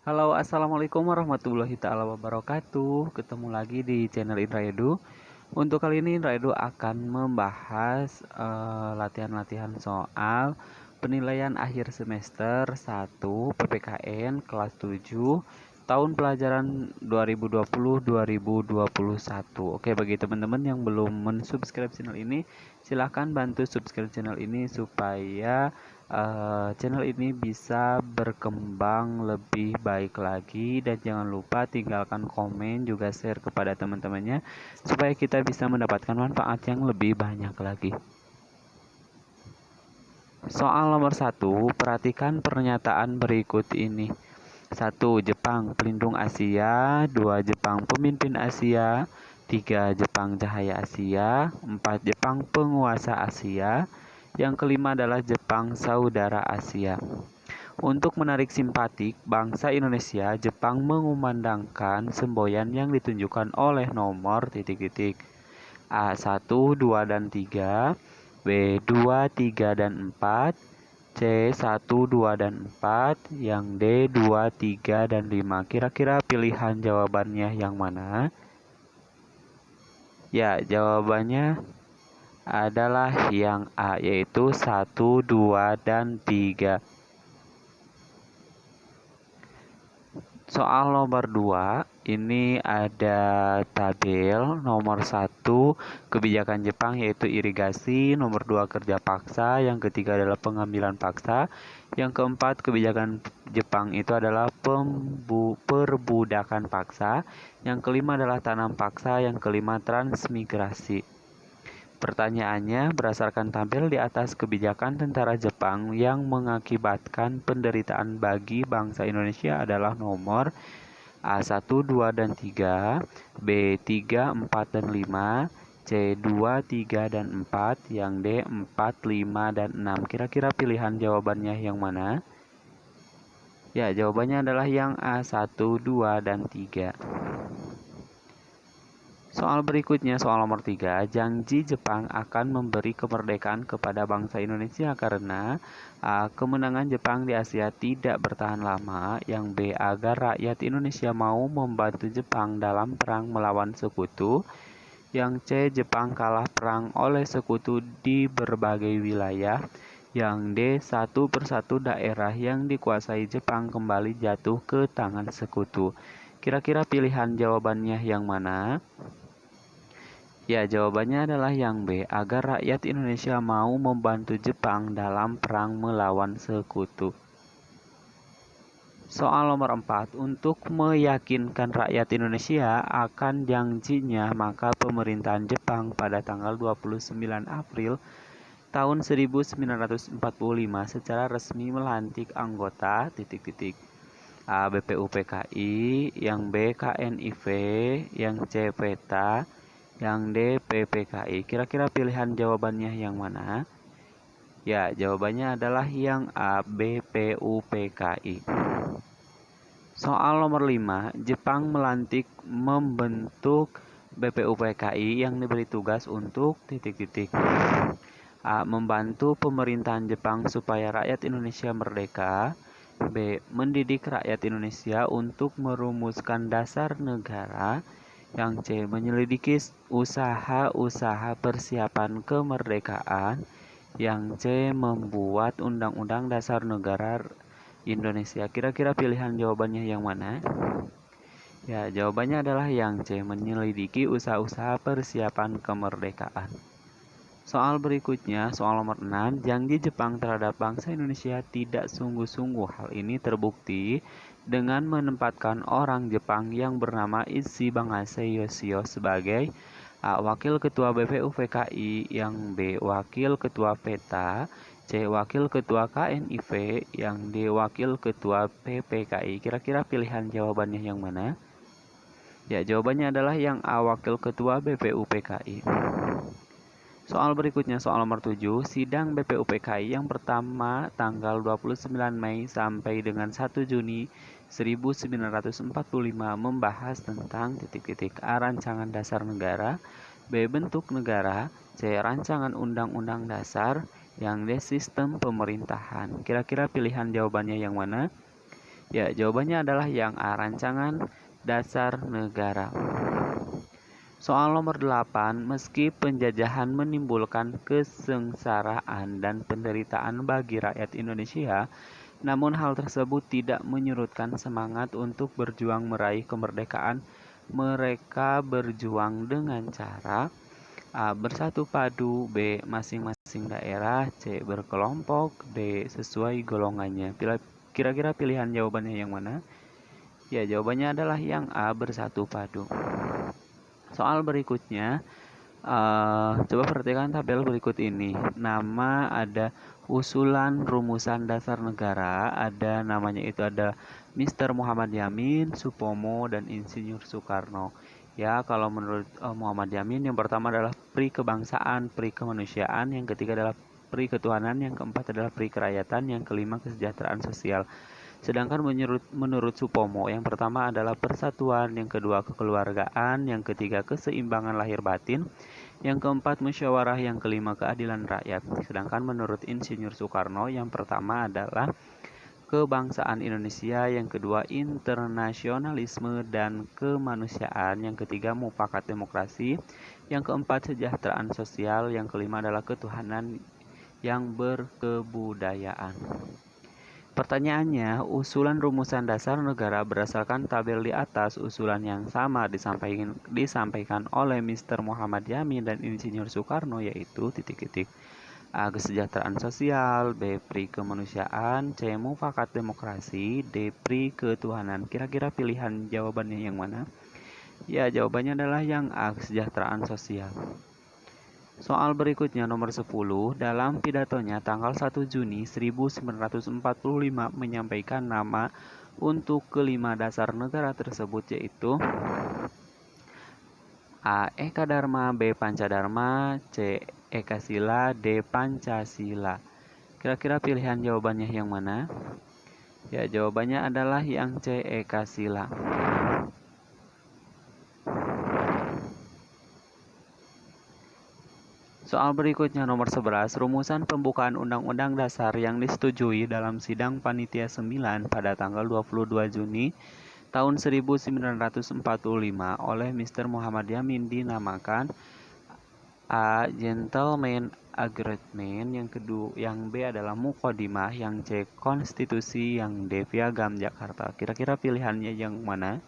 Halo, assalamualaikum warahmatullahi taala wabarakatuh. Ketemu lagi di channel Indra Edu. Untuk kali ini Indra Edu akan membahas latihan-latihan soal penilaian akhir semester 1 PPKN kelas 7 tahun pelajaran 2020-2021. Oke, bagi teman-teman yang belum mensubscribe channel ini, silahkan bantu subscribe channel ini supaya channel ini bisa berkembang lebih baik lagi, dan jangan lupa tinggalkan komen juga share kepada teman-temannya supaya kita bisa mendapatkan manfaat yang lebih banyak lagi. Soal nomor 1, perhatikan pernyataan berikut ini. 1. Jepang pelindung Asia. 2. Jepang pemimpin Asia. 3. Jepang cahaya Asia. 4. Jepang penguasa Asia. Yang kelima adalah Jepang saudara Asia. Untuk menarik simpatik bangsa Indonesia, Jepang mengumandangkan semboyan yang ditunjukkan oleh nomor titik-titik A1, 2, dan 3, B2, 3, dan 4, C1, 2, dan 4, yang D, 2, 3, dan 5. Kira-kira pilihan jawabannya yang mana? Ya, jawabannya adalah yang A, yaitu 1, 2, dan 3. Soal nomor 2, ini ada tabel. Nomor 1, kebijakan Jepang yaitu irigasi. Nomor 2, kerja paksa. Yang ketiga adalah pengambilan paksa. Yang keempat, kebijakan Jepang itu adalah perbudakan paksa. Yang kelima adalah tanam paksa. Yang kelima, transmigrasi. Pertanyaannya, berdasarkan tabel di atas, kebijakan tentara Jepang yang mengakibatkan penderitaan bagi bangsa Indonesia adalah nomor A1, 2, dan 3, B3, 4, dan 5, C2, 3, dan 4, yang D 4, 5, dan 6. Kira-kira pilihan jawabannya yang mana? Ya, jawabannya adalah yang A1, 2, dan 3. Soal berikutnya, soal nomor 3, janji Jepang akan memberi kemerdekaan kepada bangsa Indonesia karena A. Kemenangan Jepang di Asia tidak bertahan lama. Yang B. Agar rakyat Indonesia mau membantu Jepang dalam perang melawan sekutu. Yang C. Jepang kalah perang oleh sekutu di berbagai wilayah. Yang D. Satu persatu daerah yang dikuasai Jepang kembali jatuh ke tangan sekutu. Kira-kira pilihan jawabannya yang mana? Ya, jawabannya adalah yang B, agar rakyat Indonesia mau membantu Jepang dalam perang melawan sekutu. Soal nomor 4, untuk meyakinkan rakyat Indonesia akan janjinya, maka pemerintahan Jepang pada tanggal 29 April tahun 1945 secara resmi melantik anggota A. BPUPKI, yang B. KNIV, yang C. PETA, yang D. PPKI. Kira-kira pilihan jawabannya yang mana? Ya, jawabannya adalah yang A. BPUPKI. Soal nomor 5, Jepang melantik membentuk BPUPKI yang diberi tugas untuk A. Membantu pemerintahan Jepang supaya rakyat Indonesia merdeka. B. Mendidik rakyat Indonesia untuk merumuskan dasar negara. Yang C. Menyelidiki usaha-usaha persiapan kemerdekaan. Yang C. Membuat undang-undang dasar negara Indonesia. Kira-kira pilihan jawabannya yang mana? Ya, jawabannya adalah yang C. Menyelidiki usaha-usaha persiapan kemerdekaan. Soal berikutnya, soal nomor 6, janji Jepang terhadap bangsa Indonesia tidak sungguh-sungguh. Hal ini terbukti dengan menempatkan orang Jepang yang bernama Issey Bangase Yoshio sebagai A. Wakil Ketua BPUPKI, yang B. Wakil Ketua PETA, C. Wakil Ketua KNIV, yang D. Wakil Ketua PPKI. Kira-kira pilihan jawabannya yang mana? Ya, jawabannya adalah yang A. Wakil Ketua BPUPKI. Soal berikutnya, soal nomor 7, sidang BPUPKI yang pertama tanggal 29 Mei sampai dengan 1 Juni 1945 membahas tentang A. Rancangan Dasar Negara, B. Bentuk Negara, C. Rancangan Undang-Undang Dasar, yang D. Sistem Pemerintahan. Kira-kira pilihan jawabannya yang mana? Ya, jawabannya adalah yang A, rancangan dasar negara. Soal nomor 8, meski penjajahan menimbulkan kesengsaraan dan penderitaan bagi rakyat Indonesia, namun hal tersebut tidak menyurutkan semangat untuk berjuang meraih kemerdekaan. Mereka berjuang dengan cara A. Bersatu padu, B. Masing-masing daerah, C. Berkelompok, D. Sesuai golongannya. Kira-kira pilihan jawabannya yang mana? Ya, jawabannya adalah yang A. Bersatu padu. Soal berikutnya, coba perhatikan tabel berikut ini. Nama ada usulan rumusan dasar negara, ada namanya itu ada Mr. Muhammad Yamin, Supomo, dan Insinyur Soekarno. Ya, kalau menurut Muhammad Yamin, yang pertama adalah pri kebangsaan, pri kemanusiaan, yang ketiga adalah pri ketuhanan, yang keempat adalah pri kerakyatan, yang kelima kesejahteraan sosial. Sedangkan menurut Supomo, yang pertama adalah persatuan, yang kedua kekeluargaan, yang ketiga keseimbangan lahir batin, yang keempat musyawarah, yang kelima keadilan rakyat. Sedangkan menurut Insinyur Soekarno, yang pertama adalah kebangsaan Indonesia, yang kedua internasionalisme dan kemanusiaan, yang ketiga mufakat demokrasi, yang keempat kesejahteraan sosial, yang kelima adalah ketuhanan yang berkebudayaan. Pertanyaannya, usulan rumusan dasar negara berdasarkan tabel di atas. Usulan yang sama disampaikan oleh Mr. Muhammad Yamin dan Insinyur Soekarno, yaitu A. Kesejahteraan sosial, B. Pri kemanusiaan, C. Mufakat demokrasi, D. Pri ketuhanan. Kira-kira pilihan jawabannya yang mana? Ya, jawabannya adalah yang A. Kesejahteraan sosial. Soal berikutnya nomor 10, dalam pidatonya tanggal 1 Juni 1945 menyampaikan nama untuk kelima dasar negara tersebut, yaitu A. Eka Dharma, B. Pancadharma, C. Eka Sila, D. Pancasila. Kira-kira pilihan jawabannya yang mana? Ya, jawabannya adalah yang C. Eka Sila. Soal berikutnya nomor 11, rumusan pembukaan Undang-Undang Dasar yang disetujui dalam sidang Panitia 9 pada tanggal 22 Juni tahun 1945 oleh Mr. Muhammad Yamin dinamakan A. Gentleman Agreement, yang B adalah Muqaddimah, yang C. Konstitusi, yang D. Piagam Jakarta. Kira-kira pilihannya yang mana?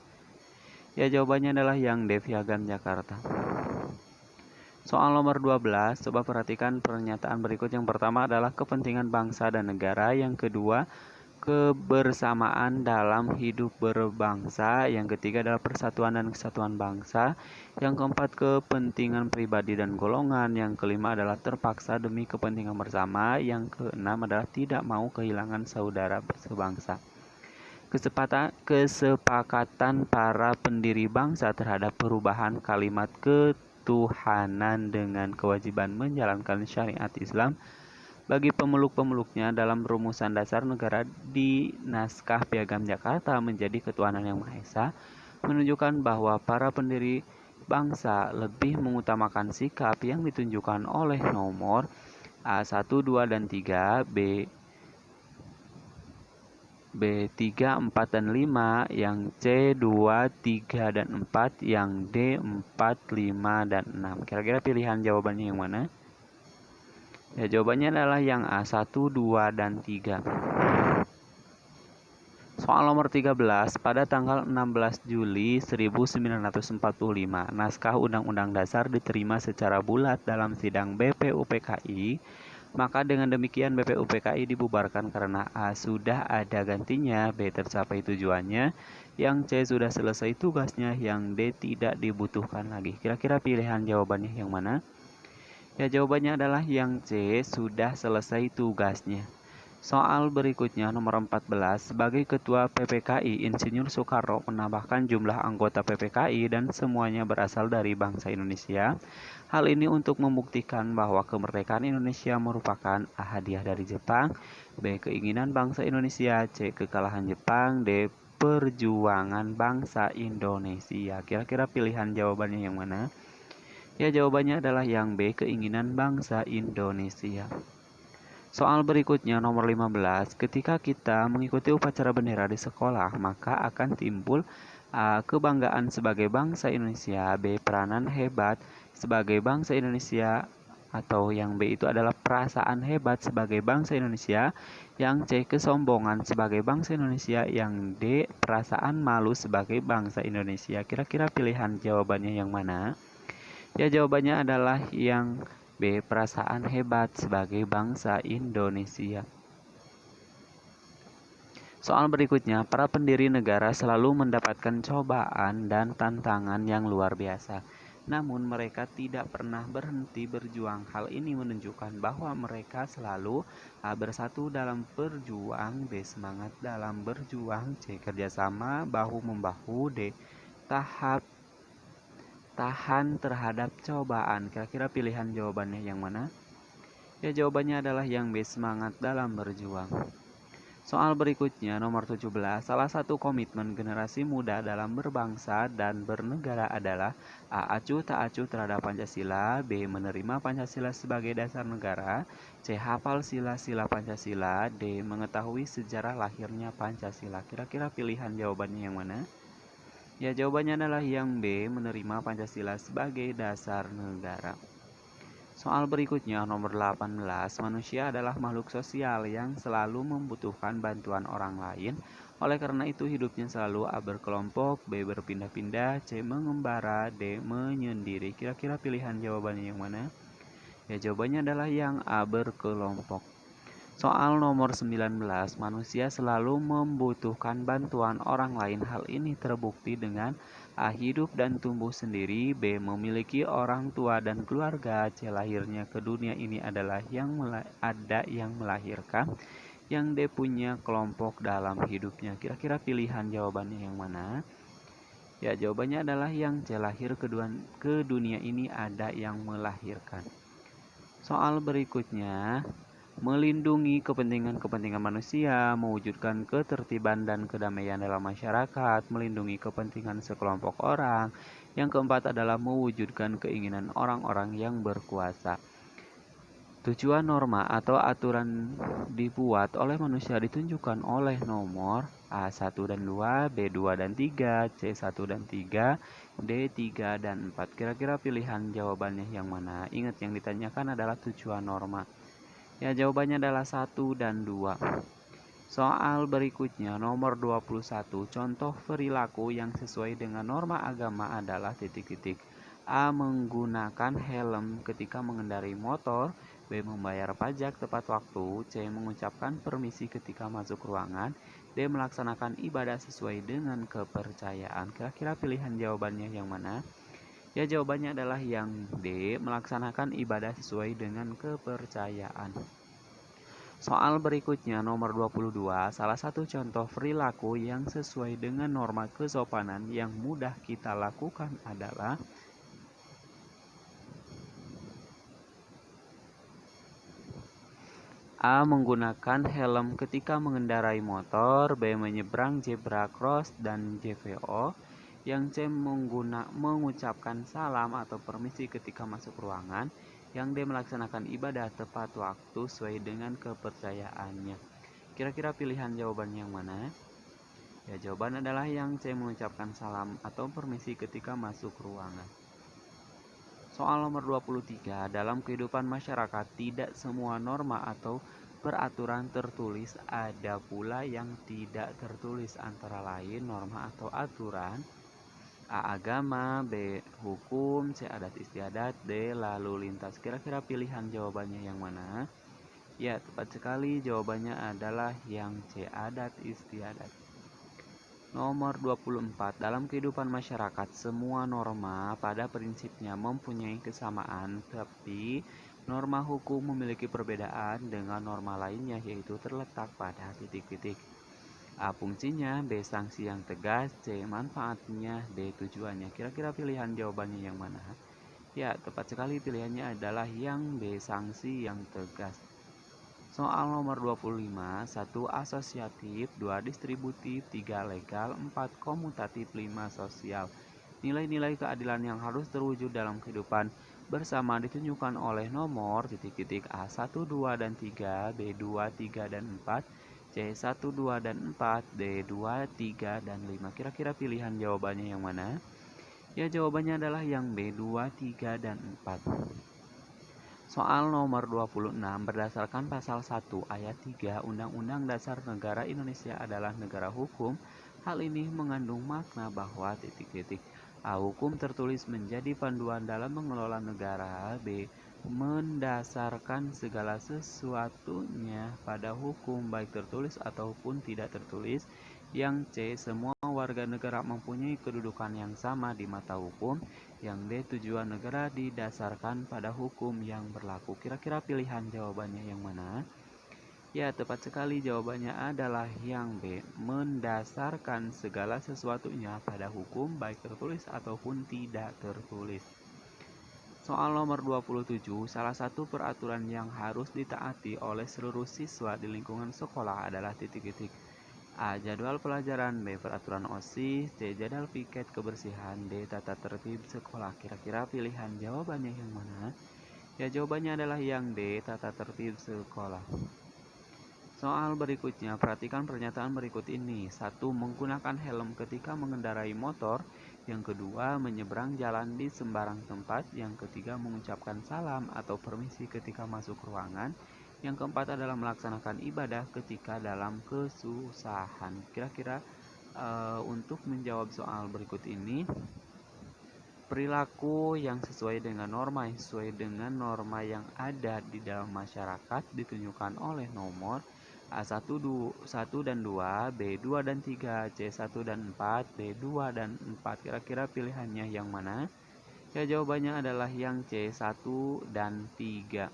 Ya, jawabannya adalah yang D. Piagam Jakarta. Soal nomor 12, coba perhatikan pernyataan berikut. Yang pertama adalah kepentingan bangsa dan negara, yang kedua kebersamaan dalam hidup berbangsa, yang ketiga adalah persatuan dan kesatuan bangsa, yang keempat kepentingan pribadi dan golongan, yang kelima adalah terpaksa demi kepentingan bersama, yang keenam adalah tidak mau kehilangan saudara sebangsa. Kesepakatan para pendiri bangsa terhadap perubahan kalimat ketuhanan dengan kewajiban menjalankan syariat Islam bagi pemeluk-pemeluknya dalam rumusan dasar negara di naskah Piagam Jakarta menjadi ketuhanan yang Maha Esa, menunjukkan bahwa para pendiri bangsa lebih mengutamakan sikap yang ditunjukkan oleh nomor A 1, 2, dan 3, B 3, 4, dan 5, yang C 2, 3, dan 4, yang D 4, 5, dan 6. Kira-kira pilihan jawabannya yang mana? Ya, jawabannya adalah yang A 1, 2, dan 3. Soal nomor 13, pada tanggal 16 Juli 1945, naskah Undang-Undang Dasar diterima secara bulat dalam sidang BPUPKI. Maka dengan demikian BPUPKI dibubarkan karena A. Sudah ada gantinya, B. Tercapai tujuannya, yang C. Sudah selesai tugasnya, yang D. Tidak dibutuhkan lagi. Kira-kira pilihan jawabannya yang mana? Ya, jawabannya adalah yang C. Sudah selesai tugasnya. Soal berikutnya nomor 14, sebagai Ketua PPKI, Insinyur Soekarno menambahkan jumlah anggota PPKI dan semuanya berasal dari bangsa Indonesia. Hal ini untuk membuktikan bahwa kemerdekaan Indonesia merupakan A. Hadiah dari Jepang, B. Keinginan bangsa Indonesia, C. Kekalahan Jepang, D. Perjuangan bangsa Indonesia. Kira-kira pilihan jawabannya yang mana? Ya, jawabannya adalah yang B. Keinginan bangsa Indonesia. Soal berikutnya nomor 15, ketika kita mengikuti upacara bendera di sekolah, maka akan timbul A. Kebanggaan sebagai bangsa Indonesia. B. Peranan hebat sebagai bangsa Indonesia. Atau yang B itu adalah perasaan hebat sebagai bangsa Indonesia. Yang C. Kesombongan sebagai bangsa Indonesia. Yang D. Perasaan malu sebagai bangsa Indonesia. Kira-kira pilihan jawabannya yang mana? Ya, jawabannya adalah yang B. Perasaan hebat sebagai bangsa Indonesia. Soal berikutnya, para pendiri negara selalu mendapatkan cobaan dan tantangan yang luar biasa. Namun mereka tidak pernah berhenti berjuang. Hal ini menunjukkan bahwa mereka selalu A. Bersatu dalam berjuang, B. Semangat dalam berjuang, C. Kerjasama bahu-membahu, D. Tahan terhadap cobaan. Kira-kira pilihan jawabannya yang mana? Ya, jawabannya adalah yang B. Semangat dalam berjuang. Soal berikutnya nomor 17, salah satu komitmen generasi muda dalam berbangsa dan bernegara adalah A. Acuh tak acuh terhadap Pancasila, B. Menerima Pancasila sebagai dasar negara, C. Hafal sila-sila Pancasila, D. Mengetahui sejarah lahirnya Pancasila. Kira-kira pilihan jawabannya yang mana? Ya, jawabannya adalah yang B. Menerima Pancasila sebagai dasar negara. Soal berikutnya nomor 18, manusia adalah makhluk sosial yang selalu membutuhkan bantuan orang lain. Oleh karena itu hidupnya selalu A. Berkelompok, B. Berpindah-pindah, C. Mengembara, D. Menyendiri. Kira-kira pilihan jawabannya yang mana? Ya, jawabannya adalah yang A. Berkelompok. Soal nomor 19, manusia selalu membutuhkan bantuan orang lain. Hal ini terbukti dengan A. Hidup dan tumbuh sendiri, B. Memiliki orang tua dan keluarga, C. Lahirnya ke dunia ini adalah ada yang melahirkan, yang D. Punya kelompok dalam hidupnya. Kira-kira pilihan jawabannya yang mana? Ya, jawabannya adalah yang C. Lahir ke dunia ini ada yang melahirkan. Soal berikutnya, melindungi kepentingan-kepentingan manusia, mewujudkan ketertiban dan kedamaian dalam masyarakat, melindungi kepentingan sekelompok orang. Yang keempat adalah mewujudkan keinginan orang-orang yang berkuasa. Tujuan norma atau aturan dibuat oleh manusia ditunjukkan oleh nomor A1 dan 2, B2 dan 3, C1 dan 3, D3 dan 4. Kira-kira pilihan jawabannya yang mana? Ingat yang ditanyakan adalah tujuan norma. Ya, jawabannya adalah 1 dan 2. Soal berikutnya nomor 21. Contoh perilaku yang sesuai dengan norma agama adalah titik-titik. A. Menggunakan helm ketika mengendarai motor, B. Membayar pajak tepat waktu, C. Mengucapkan permisi ketika masuk ruangan, D. Melaksanakan ibadah sesuai dengan kepercayaan. Kira-kira pilihan jawabannya yang mana? Ya, jawabannya adalah yang D. Melaksanakan ibadah sesuai dengan kepercayaan. Soal berikutnya nomor 22, salah satu contoh perilaku yang sesuai dengan norma kesopanan yang mudah kita lakukan adalah A. Menggunakan helm ketika mengendarai motor, B. Menyeberang zebra cross dan JVO, yang C. Mengucapkan salam atau permisi ketika masuk ruangan, yang D. Melaksanakan ibadah tepat waktu sesuai dengan kepercayaannya. Kira-kira pilihan jawabannya yang mana? Ya, jawaban adalah yang C. Mengucapkan salam atau permisi ketika masuk ruangan. Soal nomor 23, dalam kehidupan masyarakat tidak semua norma atau peraturan tertulis, ada pula yang tidak tertulis, antara lain norma atau aturan A. Agama, B. Hukum, C. Adat istiadat, D. Lalu lintas. Kira-kira pilihan jawabannya yang mana? Ya, tepat sekali jawabannya adalah yang C. Adat istiadat. Nomor 24. Dalam kehidupan masyarakat, semua norma pada prinsipnya mempunyai kesamaan, tapi norma hukum memiliki perbedaan dengan norma lainnya, yaitu terletak pada titik-titik. A. Fungsinya, B. Sanksi yang tegas, C. Manfaatnya, D. Tujuannya. Kira-kira pilihan jawabannya yang mana? Ya, tepat sekali pilihannya adalah yang B. Sanksi yang tegas. Soal nomor 25, 1 asosiatif, 2 distributif, 3 legal, 4 komutatif, 5 sosial. Nilai-nilai keadilan yang harus terwujud dalam kehidupan bersama ditunjukkan oleh nomor titik-titik A1, 2, dan 3, B2, 3, dan 4, C1, 2, dan 4, D2, 3, dan 5. Kira-kira pilihan jawabannya yang mana? Ya, jawabannya adalah yang B2, 3, dan 4. Soal nomor 26, berdasarkan pasal 1 ayat 3 Undang-Undang Dasar Negara Indonesia adalah negara hukum. Hal ini mengandung makna bahwa titik-titik A. Hukum tertulis menjadi panduan dalam mengelola negara. B. Mendasarkan segala sesuatunya pada hukum baik tertulis ataupun tidak tertulis. Yang C. Semua warga negara mempunyai kedudukan yang sama di mata hukum. Yang D. Tujuan negara didasarkan pada hukum yang berlaku. Kira-kira pilihan jawabannya yang mana? Ya, tepat sekali jawabannya adalah yang B. Mendasarkan segala sesuatunya pada hukum baik tertulis ataupun tidak tertulis. Soal nomor 27, salah satu peraturan yang harus ditaati oleh seluruh siswa di lingkungan sekolah adalah titik-titik. A. Jadwal pelajaran. B. Peraturan OSIS. C. Jadwal piket kebersihan. D. Tata tertib sekolah. Kira-kira pilihan jawabannya yang mana? Ya, jawabannya adalah yang D. Tata tertib sekolah. Soal berikutnya, perhatikan pernyataan berikut ini. 1. Menggunakan helm ketika mengendarai motor. Yang kedua, menyeberang jalan di sembarang tempat. Yang ketiga, mengucapkan salam atau permisi ketika masuk ruangan. Yang keempat adalah melaksanakan ibadah ketika dalam kesusahan. Kira-kira untuk menjawab soal berikut ini, perilaku yang sesuai dengan norma yang ada di dalam masyarakat ditunjukkan oleh nomor A1, 1 dan 2, B2 dan 3, C1 dan 4, D2 dan 4. Kira-kira pilihannya yang mana? Ya, jawabannya adalah yang C1 dan 3.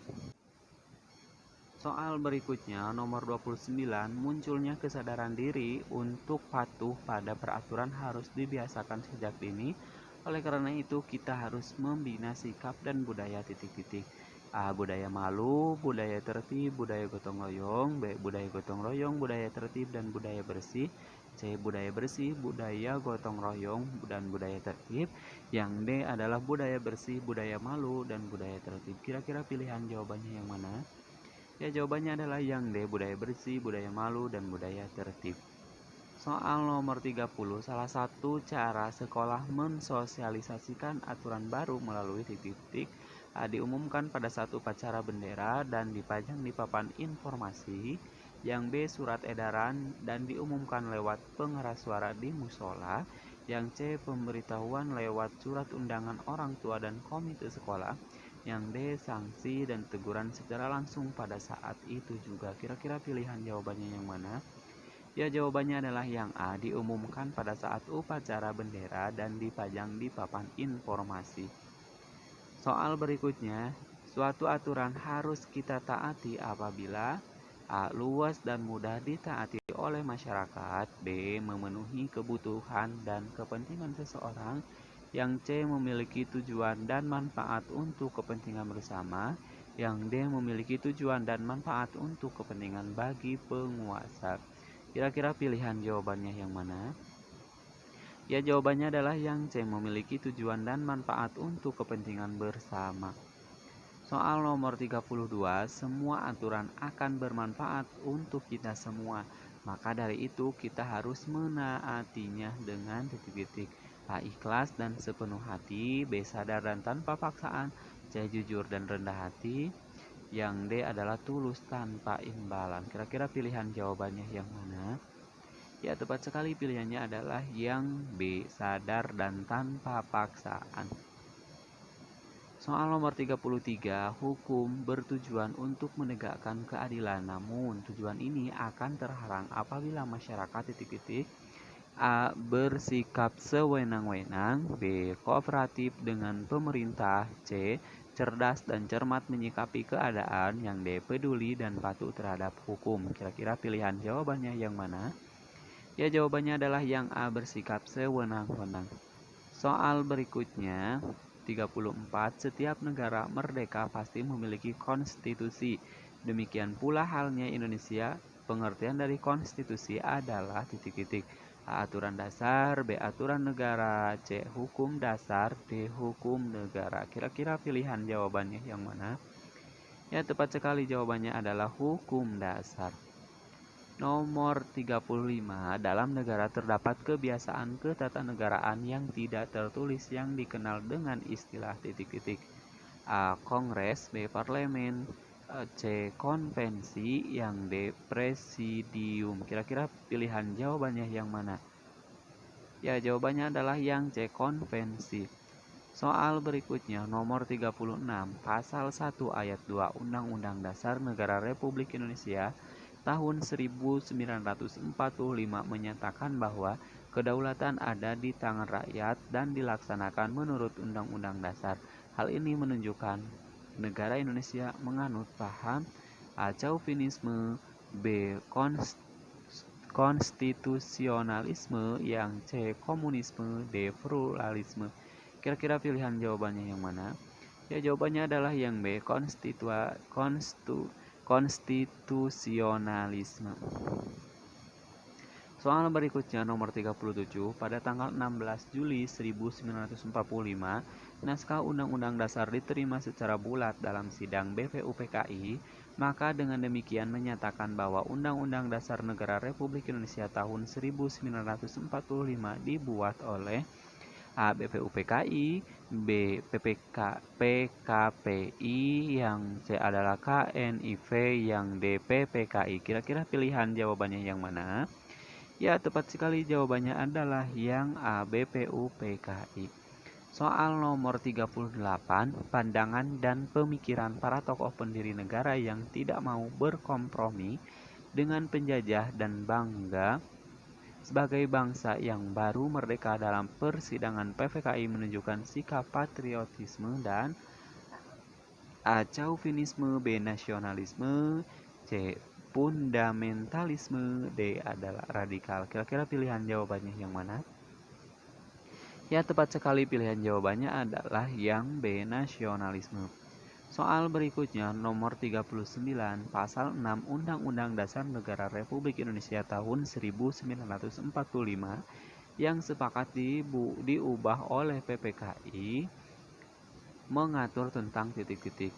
Soal berikutnya, nomor 29, munculnya kesadaran diri untuk patuh pada peraturan harus dibiasakan sejak dini. Oleh karena itu, kita harus membina sikap dan budaya titik-titik. A. Budaya malu, budaya tertib, budaya gotong royong. B. Budaya gotong royong, budaya tertib, dan budaya bersih. C. Budaya bersih, budaya gotong royong, dan budaya tertib. Yang D adalah budaya bersih, budaya malu, dan budaya tertib. Kira-kira pilihan jawabannya yang mana? Ya, jawabannya adalah yang D. Budaya bersih, budaya malu, dan budaya tertib. Soal nomor 30, salah satu cara sekolah mensosialisasikan aturan baru melalui titik-titik A. Diumumkan pada saat upacara bendera dan dipajang di papan informasi. Yang B. Surat edaran dan diumumkan lewat pengeras suara di musola. Yang C. Pemberitahuan lewat surat undangan orang tua dan komite sekolah. Yang D. Sanksi dan teguran secara langsung pada saat itu juga. Kira-kira pilihan jawabannya yang mana? Ya, jawabannya adalah yang A. Diumumkan pada saat upacara bendera dan dipajang di papan informasi. Soal berikutnya, suatu aturan harus kita taati apabila A. Luas dan mudah ditaati oleh masyarakat. B. Memenuhi kebutuhan dan kepentingan seseorang. Yang C. Memiliki tujuan dan manfaat untuk kepentingan bersama. Yang D. Memiliki tujuan dan manfaat untuk kepentingan bagi penguasa. Kira-kira pilihan jawabannya yang mana? Ya, jawabannya adalah yang C. Memiliki tujuan dan manfaat untuk kepentingan bersama. Soal nomor 32, semua aturan akan bermanfaat untuk kita semua. Maka dari itu kita harus menaatinya dengan titik-titik. A. Ikhlas dan sepenuh hati. B. Sadar dan tanpa paksaan. C. Jujur dan rendah hati. Yang D adalah tulus tanpa imbalan. Kira-kira pilihan jawabannya yang mana? Ya, tepat sekali pilihannya adalah yang B. Sadar dan tanpa paksaan. Soal nomor 33, hukum bertujuan untuk menegakkan keadilan, namun tujuan ini akan terhalang apabila masyarakat titik-titik A. Bersikap sewenang-wenang. B. Kooperatif dengan pemerintah. C. Cerdas dan cermat menyikapi keadaan. Yang D. Peduli dan patuh terhadap hukum. Kira-kira pilihan jawabannya yang mana? Ya, jawabannya adalah yang A. Bersikap sewenang-wenang. Soal berikutnya, 34. Setiap negara merdeka pasti memiliki konstitusi. Demikian pula halnya Indonesia pengertian dari konstitusi adalah titik-titik. A. Aturan dasar, B. Aturan negara, C. Hukum dasar, D. Hukum negara. Kira-kira pilihan jawabannya yang mana? Ya, tepat sekali jawabannya adalah hukum dasar. Nomor 35. Dalam negara terdapat kebiasaan ketatanegaraan yang tidak tertulis yang dikenal dengan istilah titik-titik. A. Kongres, B. Parlemen, C. Konvensi, yang D. Presidium. Kira-kira pilihan jawabannya yang mana? Ya, jawabannya adalah yang C. Konvensi. Soal berikutnya, nomor 36, Pasal 1 Ayat 2 Undang-Undang Dasar Negara Republik Indonesia tahun 1945 menyatakan bahwa kedaulatan ada di tangan rakyat dan dilaksanakan menurut Undang-Undang Dasar. Hal ini menunjukkan negara Indonesia menganut paham A. Chauvinisme, B. Konstitusionalisme, yang C. Komunisme, D. Pluralisme. Kira-kira pilihan jawabannya yang mana? Ya, jawabannya adalah yang B. Konstitusionalisme. Soal berikutnya nomor 37, pada tanggal 16 Juli 1945, naskah Undang-Undang Dasar diterima secara bulat dalam sidang BPUPKI, maka dengan demikian menyatakan bahwa Undang-Undang Dasar Negara Republik Indonesia tahun 1945 dibuat oleh A. BPUPKI, B. PKPI, yang C adalah KNIV, yang D. PPKI. Kira-kira pilihan jawabannya yang mana? Ya, tepat sekali jawabannya adalah yang A. BPUPKI. Soal nomor 38, pandangan dan pemikiran para tokoh pendiri negara yang tidak mau berkompromi dengan penjajah dan bangga sebagai bangsa yang baru merdeka. Dalam persidangan PPKI menunjukkan sikap patriotisme dan A. Chauvinisme, B. Nasionalisme, C. Fundamentalisme, D adalah radikal. Kira-kira pilihan jawabannya yang mana? Ya, tepat sekali pilihan jawabannya adalah yang B. Nasionalisme. Soal berikutnya nomor 39, Pasal 6 Undang-Undang Dasar Negara Republik Indonesia tahun 1945 yang sepakat diubah oleh PPKI mengatur tentang titik-titik.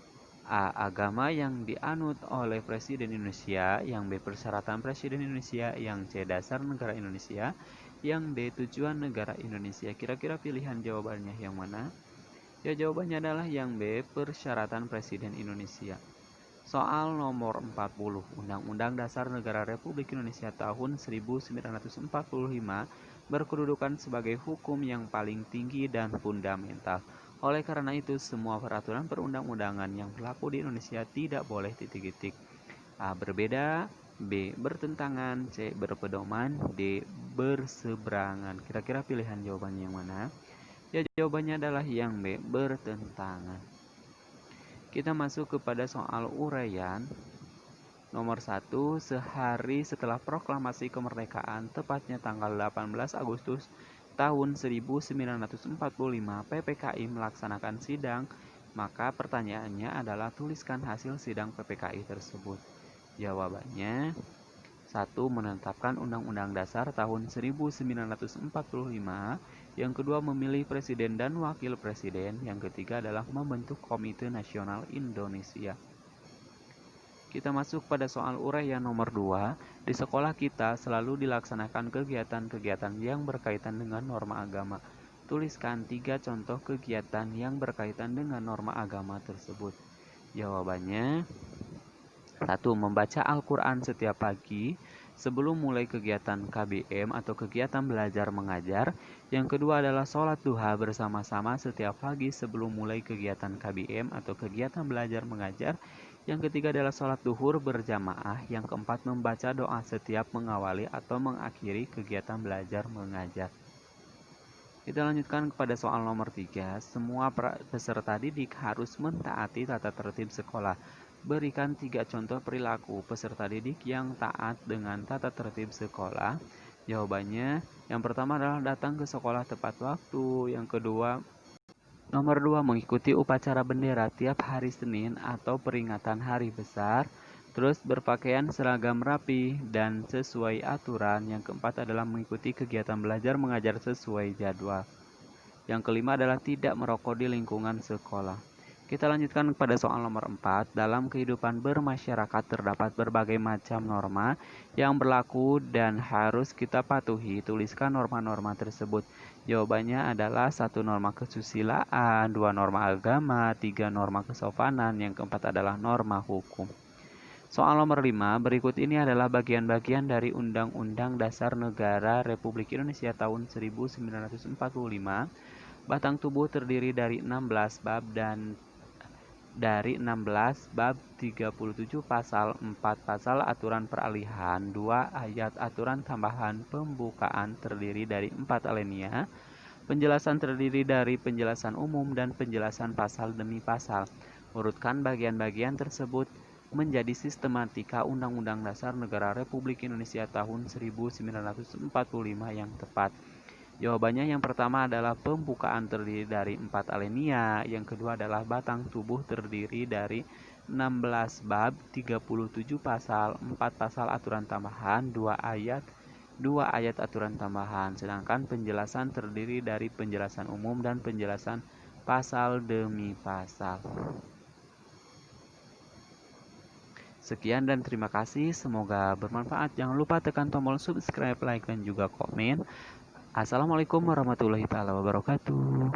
A. Agama yang dianut oleh Presiden Indonesia, yang B. Persyaratan Presiden Indonesia, yang C. Dasar Negara Indonesia, yang D. Tujuan Negara Indonesia. Kira-kira pilihan jawabannya yang mana? Ya, jawabannya adalah yang B. Persyaratan Presiden Indonesia. Soal nomor 40, Undang-Undang Dasar Negara Republik Indonesia tahun 1945 berkedudukan sebagai hukum yang paling tinggi dan fundamental. Oleh karena itu, semua peraturan perundang-undangan yang berlaku di Indonesia tidak boleh titik-titik. A. Berbeda, B. Bertentangan, C. Berpedoman, D. Berseberangan. Kira-kira pilihan jawabannya yang mana? Ya, jawabannya adalah yang B. Bertentangan. Kita masuk kepada soal uraian. Nomor 1, sehari setelah proklamasi kemerdekaan, tepatnya tanggal 18 Agustus tahun 1945, PPKI melaksanakan sidang. Maka pertanyaannya adalah tuliskan hasil sidang PPKI tersebut. Jawabannya 1. Menetapkan Undang-Undang Dasar tahun 1945. Yang kedua, memilih Presiden dan Wakil Presiden. Yang ketiga adalah membentuk Komite Nasional Indonesia. Kita masuk pada soal uraian nomor 2. Di sekolah kita selalu dilaksanakan kegiatan-kegiatan yang berkaitan dengan norma agama. Tuliskan 3 contoh kegiatan yang berkaitan dengan norma agama tersebut. Jawabannya 1. Membaca Al-Quran setiap pagi sebelum mulai kegiatan KBM atau kegiatan belajar mengajar. Yang kedua adalah sholat duha bersama-sama setiap pagi sebelum mulai kegiatan KBM atau kegiatan belajar mengajar. Yang ketiga adalah sholat duhur berjamaah. Yang keempat, membaca doa setiap mengawali atau mengakhiri kegiatan belajar mengajar. Kita lanjutkan kepada soal nomor 3. Semua peserta didik harus mentaati tata tertib sekolah. Berikan 3 contoh perilaku peserta didik yang taat dengan tata tertib sekolah. Jawabannya, yang pertama adalah datang ke sekolah tepat waktu. Yang kedua, nomor 2, mengikuti upacara bendera tiap hari Senin atau peringatan hari besar. Terus berpakaian seragam rapi dan sesuai aturan. Yang keempat adalah mengikuti kegiatan belajar mengajar sesuai jadwal. Yang kelima adalah tidak merokok di lingkungan sekolah. Kita lanjutkan pada soal nomor 4. Dalam kehidupan bermasyarakat terdapat berbagai macam norma yang berlaku dan harus kita patuhi. Tuliskan norma-norma tersebut. Jawabannya adalah 1 norma kesusilaan, 2 norma agama, 3 norma kesopanan, yang keempat adalah norma hukum. Soal nomor 5, berikut ini adalah bagian-bagian dari Undang-Undang Dasar Negara Republik Indonesia tahun 1945. Batang tubuh terdiri dari 16 bab dan dari 16 bab 37 pasal 4 pasal aturan peralihan, 2 ayat aturan tambahan pembukaan terdiri dari 4 alinea, penjelasan terdiri dari penjelasan umum dan penjelasan pasal demi pasal. Urutkan bagian-bagian tersebut menjadi sistematika Undang-Undang Dasar Negara Republik Indonesia tahun 1945 yang tepat. Jawabannya yang pertama adalah pembukaan terdiri dari 4 alinea, yang kedua adalah batang tubuh terdiri dari 16 bab, 37 pasal, 4 pasal aturan tambahan, 2 ayat aturan tambahan, sedangkan penjelasan terdiri dari penjelasan umum dan penjelasan pasal demi pasal. Sekian dan terima kasih, semoga bermanfaat. Jangan lupa tekan tombol subscribe, like, dan juga komen. Assalamualaikum warahmatullahi wabarakatuh.